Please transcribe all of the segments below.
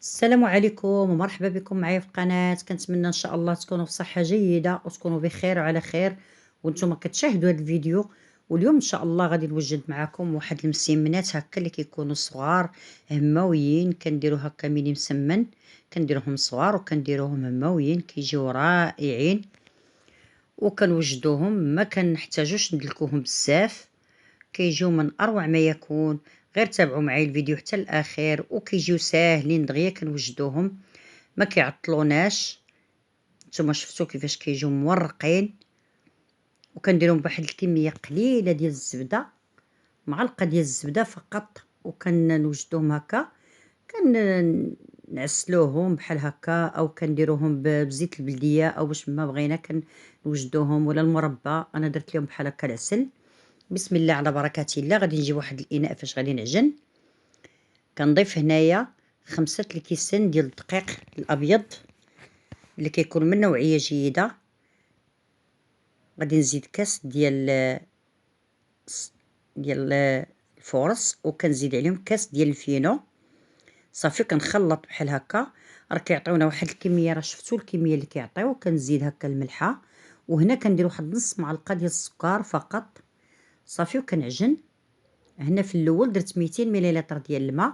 السلام عليكم ومرحبا بكم معايا في القناة. كنتمنى ان شاء الله تكونوا في صحة جيدة وتكونوا بخير وعلى خير وانتم كتشاهدوا هذا الفيديو. واليوم ان شاء الله غادي نوجد معكم واحد المسمنات هكا اللي كيكونوا صغار هماويين. كنديروا هكا ميني مسمن، كنديروهم صغار وكنديروهم هماويين كيجيو رائعين وكنوجدوهم. ما كنحتاجوش ندلكوهم بزاف، كيجيو من اروع ما يكون. غير تابعوا معايا الفيديو حتى الاخير وكيجيو ساهلين دغيا كنوجدوهم، ما كيعطلوناش. نتوما شفتوا كيفاش كيجيو مورقين. وكنديرهم بواحد الكميه قليله ديال الزبده، معلقه ديال الزبده فقط، وكنوجدوهم هكا. كنعسلوهم بحال هكا او كنديروهم بزيت البلديه او باش ما بغينا كنوجدوهم، ولا المربى. انا درت لهم بحال هكا العسل. بسم الله على بركه الله. غادي نجيب واحد الاناء فاش غادي نعجن. كنضيف هنايا 5 الكيسان ديال الدقيق الابيض اللي كيكون من نوعيه جيده. غادي نزيد كاس ديال الفورص، وكنزيد عليهم كاس ديال الفينو. صافي كنخلط بحال هكا. راه كيعطيونا واحد الكميه، راه شفتوا الكميه اللي كيعطيو. كنزيد هكا الملحه، وهنا كندير واحد نص معلقه ديال السكر فقط. صافي وكنعجن. هنا في الاول درت 200 مليلتر ديال الماء،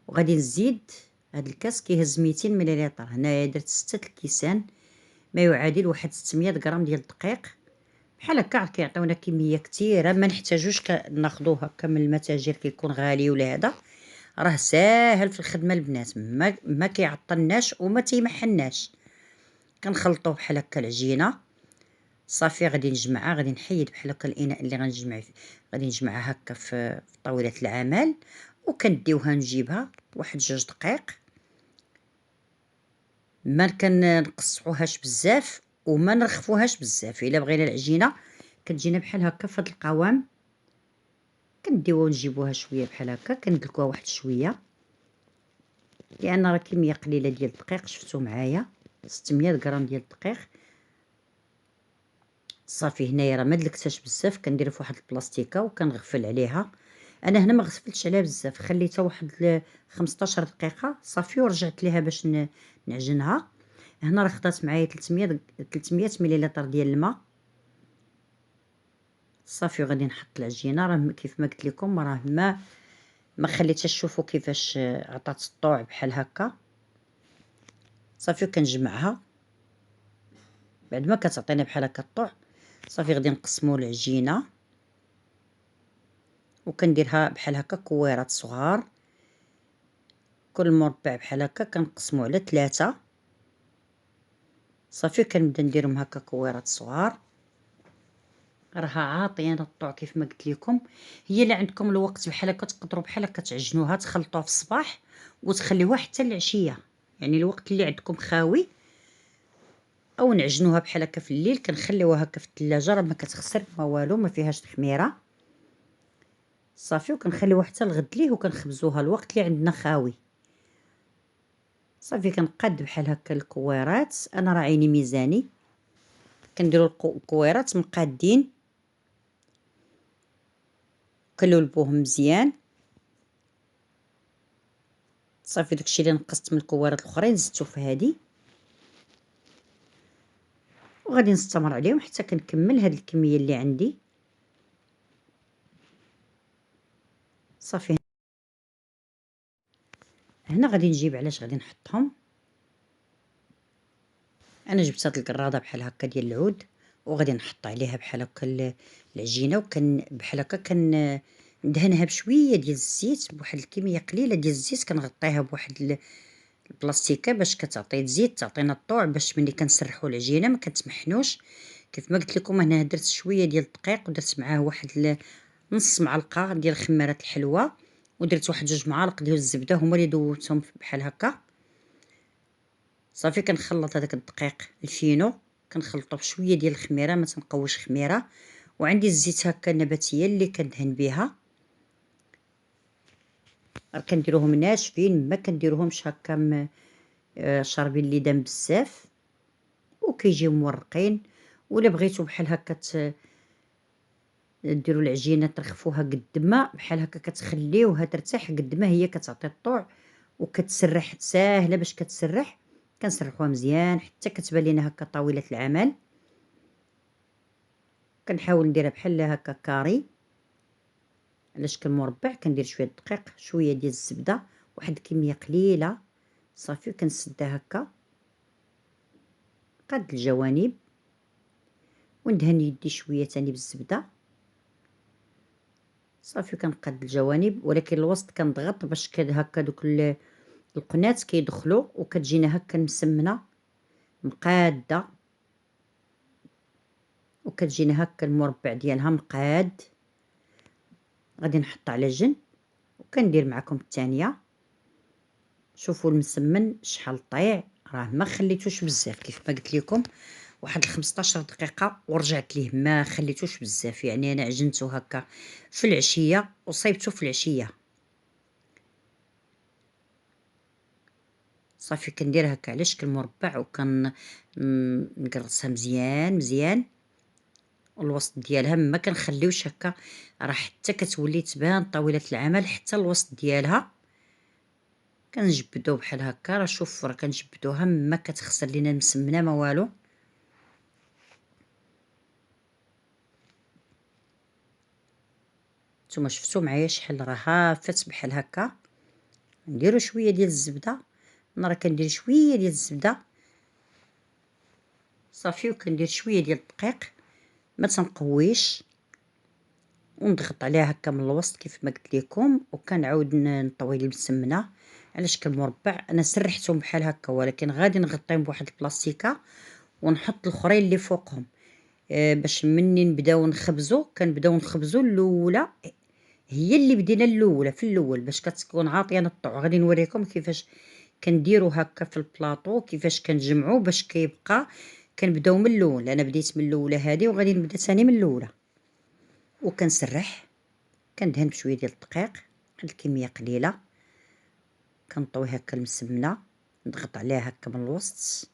وغادي نزيد هاد الكاس كيهز 200 مليلتر. هنايا درت 6 الكيسان، ما يعادل واحد 600 غرام ديال الدقيق. بحال هكا كيعطيونا كميه كثيره، ما نحتاجوش ناخذوه هكا من المتاجر كيكون غالي ولا هذا. راه ساهل في الخدمه البنات، ما كيعطلناش وما تيمحناش. كنخلطوه بحال هكا العجينه. صافي غادي نجمعها، غادي نحيد بحال هكا الاناء اللي غنجمع فيه. غادي نجمعها هكا في طاوله العمل، وكنديوها نجيبها واحد 2 دقائق. ما كنقصعوهاش بزاف وما نرخفوهاش بزاف. الا بغينا العجينه كتجينا بحال هكا في هذا القوام، كنديوها ونجيبوها شويه بحال هكا. كندلكوها واحد شويه لان راه كميه قليله ديال الدقيق. شفتوا معايا 600 غرام ديال الدقيق. صافي هنايا راه ما دلكتهاش بزاف. كنديرها في واحد البلاستيكه وكنغفل عليها. انا هنا ما غسلتش عليها بزاف، خليتها واحد 15 دقيقه صافي، ورجعت ليها باش نعجنها. هنا راه خدات معايا 300 مليلتر ديال الماء. صافي وغادي نحط العجينه. راه كيف ما قلت لكم راه ما خليتهاش. شوفوا كيفاش عطات الطوع بحال هكا. صافي وكنجمعها بعد ما كتعطينا بحال هكا الطوع. صافي غادي نقسموا العجينه وكنديرها بحال هكا كويرات صغار. كل مربع بحال هكا كنقسمو على 3. صافي كنبدا نديرهم هكا كويرات صغار. راها عاطيين الطوع كيف ما قلت لكم. هي اللي عندكم الوقت بحال هكا تقدروا بحال هكا تعجنوها، تخلطوها في الصباح وتخليوها حتى العشيه. يعني الوقت اللي عندكم خاوي، او نعجنوها بحال هكا في الليل كنخليوها هكا في الثلاجه. راه ما كتخسر ما والو، ما فيهاش تخميره. صافي وكنخليوها حتى الغد ليه وكنخبزوها الوقت اللي عندنا خاوي. صافي كنقاد بحال هكا الكويرات. انا راه عيني ميزاني. كنديروا الكويرات مقادين، كنلولبوهم مزيان. صافي داكشي اللي نقصت من الكويرات الاخرين زدتو في هذه، وغادي نستمر عليهم حتى كنكمل هاد الكميه اللي عندي. صافي هنا غادي نجيب علاش غادي نحطهم. انا جبت هاد القراده بحال هكا ديال العود، وغادي نحط عليها بحال هكا العجينه، بحال هكا ندهنها بشويه ديال الزيت، بواحد الكميه قليله ديال الزيت. كنغطيها بواحد البلاستيكه باش كتعطي تزيد تعطينا الطوع، باش ملي كنسرحوا العجينه ما كتمحنوش. كيف ما قلت لكم هنا درت شويه ديال الدقيق، ودرت معاه واحد نص معلقه ديال خميره الحلوه، ودرت واحد 2 معالق ديال الزبده هما اللي دوبتهم بحال هكا. صافي كنخلط هذاك الدقيق الفينو، كنخلطو بشويه ديال الخميره، ما تنقوش خميره. وعندي الزيت هكا النباتيه اللي كندهن بها. كنديروهم ناشفين، ما كنديروهمش هكا شاربين الليدان بزاف، وكيجيو مورقين. ولا بغيتو بحال هكا ديروا العجينه ترخفوها قد ما بحال هكا كتخليوها ترتاح قد ما هي كتعطي الطوع وكتسرح ساهله باش كتسرح. كنسرحوها مزيان حتى كتبان لينا هكا طاوله العمل. كنحاول نديرها بحال هكا كاري على شكل مربع. كندير شويه الدقيق، شويه ديال الزبده، واحد الكميه قليله صافي. كنسدها هكا قد الجوانب، وندهن يدي شويه تاني بالزبده صافي. كنقاد الجوانب، ولكن الوسط كنضغط باش هكا دوك القنات كيدخلوا، وكتجينا هكا مسمنه مقاده، وكتجينا هكا المربع ديالها مقاد. غادي نحط على جنب، وكندير معكم الثانيه. شوفوا المسمن شحال طيع، راه ما خليتوش بزاف كيف ما قلت لكم، واحد 15 دقيقه ورجعت ليه، ما خليتوش بزاف. يعني انا عجنته هكا في العشيه وصيبته في العشيه صافي. كندير هكا على شكل مربع، نقرصها مزيان مزيان. الوسط ديالها ما كنخليوش هكا، راه حتى كتولي تبان طاوله العمل حتى الوسط ديالها. كنجبدو بحال هكا، راه شوف راه كنجبدوها ما كتخسر لينا المسمنه ما والو. نتوما شفتوا معايا شحال راه هافت بحال هكا. نديرو شويه ديال الزبده، انا راه كندير شويه ديال الزبده صافي. وكندير شويه ديال الدقيق، ما تنقويش، ونضغط عليها هكا من الوسط كيف ما قلت لكم. وكنعاود نطوي المسمنه على شكل مربع. انا سرحتهم بحال هكا، ولكن غادي نغطيهم بواحد البلاستيكه ونحط الاخرين اللي فوقهم. باش مني نبداو نخبزو، كنبداو نخبزو الاولى هي اللي بدينا الاولى في الاول باش كتكون عاطيان الطوع. غادي نوريكم كيفاش كنديرو هكا في البلاطو، كيفاش كنجمعو باش كيبقى. كنبداو من الاول، انا بديت من الاولى هذه وغادي نبدا ثاني من الاولى. وكنسرح، كندهن بشويه ديال الدقيق، واحد الكميه قليله. كنطوي هكا المسمنه، نضغط عليها هكا من الوسط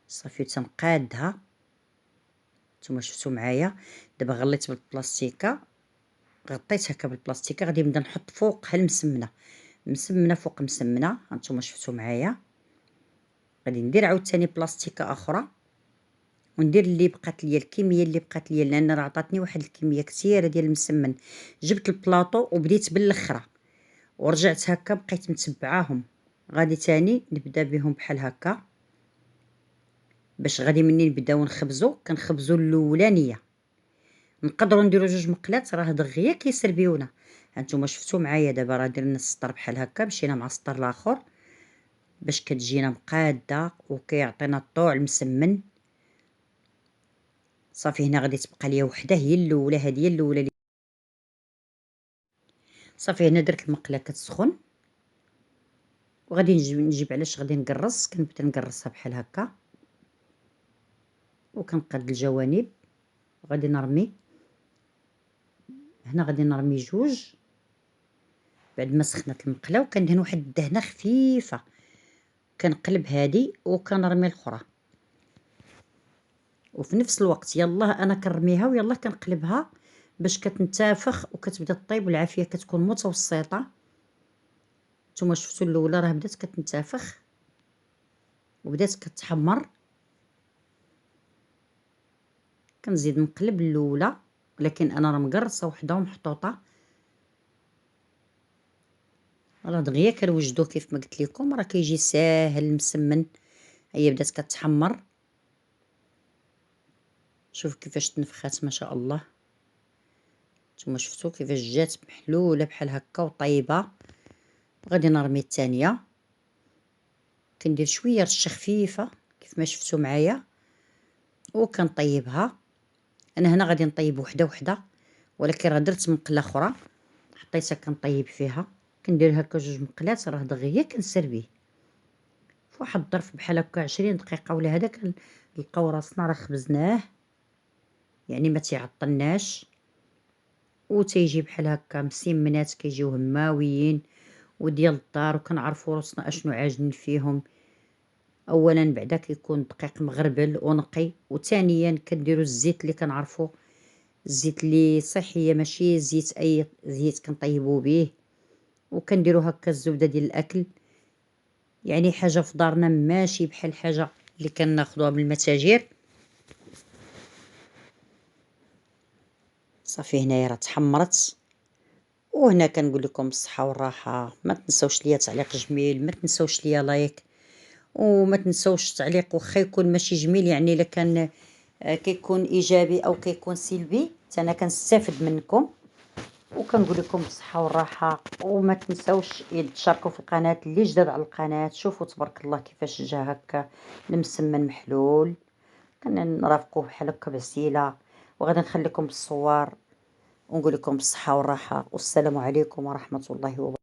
صافي. تنقادها. نتوما شفتوا معايا دابا غليت بالبلاستيكه، غطيت هكا بالبلاستيكه. غادي نبدا نحط فوقها المسمنه، مسمنه فوق مسمنه. هانتوما شفتوا معايا. غادي ندير عاوتاني بلاستيكه اخرى، وندير اللي بقات ليا الكميه اللي بقات ليا، لان راه عطاتني واحد الكميه كثيره ديال المسمن. جبت البلاطو وبديت بالاخره، ورجعت هكا بقيت متبعاهم. غادي تاني نبدا بهم بحال هكا، باش غادي مني نبداو نخبزو. كنخبزو الاولانيه، نقدروا نديرو جوج مقلات راه دغيا كيسربيونا. هانتوما شفتوا معايا دابا راه درنا السطر بحال هكا، مشينا مع السطر الاخر باش كتجينا مقاده وكيعطينا الطوع المسمن صافي. هنا غادي تبقى ليا وحده هي الاولى، هذه هي الاولى صافي. هنا درت المقله كتسخن، وغادي نجيب علاش غادي نقرص. كنبدا نقرصها بحال هكا، وكنقاد الجوانب. غادي نرمي هنا، غادي نرمي جوج بعد ما سخنت المقله. وكندهن واحد الدهنه خفيفه، كنقلب هادي وكنرمي الاخرى، وفي نفس الوقت يلاه انا كنرميها ويلاه كنقلبها باش كتنتفخ وكتبدا طيب، والعافيه كتكون متوسطه. نتوما شفتوا الاولى راه بدات كتنتفخ وبدات كتحمر. كنزيد نقلب الاولى، ولكن انا راه مقرصه وحده ومحطوطه، راه دغيا كنوجدوه كيف ما قلت لكم. راه كيجي ساهل مسمن. هي بدات كتحمر، شوف كيفاش تنفخات ما شاء الله. نتوما شفتوا كيفاش جات محلوله بحال هكا وطيبه. غادي نرمي الثانيه، كندير شويه رشه خفيفه كيف ما شفتوا معايا، وكنطيبها. انا هنا غادي نطيب وحده وحده، ولكن راه درت مقله اخرى حطيتها كنطيب فيها. كندير هكا جوج مقلات راه دغيا كنسربيه في واحد الظرف بحال هكا 20 دقيقه ولا هذا. كنلقاو راسنا راه خبزناه، يعني ما تيعطلناش، وتيجي بحال هكا مسمنات كيجيو هماويين وديال الدار. وكنعرفوا راسنا اشنو عاجن فيهم. اولا بعدا كيكون الدقيق مغربل ونقي، وثانيا كنديروا الزيت اللي كنعرفوا، الزيت اللي صحيه ماشي زيت اي زيت كنطيبوا به. وكنديرو هكا الزبدة ديال الأكل، يعني حاجة في دارنا ماشي بحال حاجة اللي كناخدوها من المتاجر. صافي هنايا راه تحمرت، وهنا كنقول لكم بالصحة والراحة. ما تنساوش ليا تعليق جميل، ما تنساوش ليا لايك، وما تنساوش تعليق واخا يكون ماشي جميل، يعني الا كان كيكون ايجابي او كيكون سلبي حتى انا كنستافد منكم. وكنقول لكم بالصحة والراحة، وما تنساوش تشاركوا في القناة اللي جداد على القناة. شوفوا تبارك الله كيفاش جا هكا المسمن محلول، كنرافقوه بحال هكا بعسيلة. وغادي نخليكم بالصور ونقول لكم بالصحة والراحة، والسلام عليكم ورحمة الله وبركاته.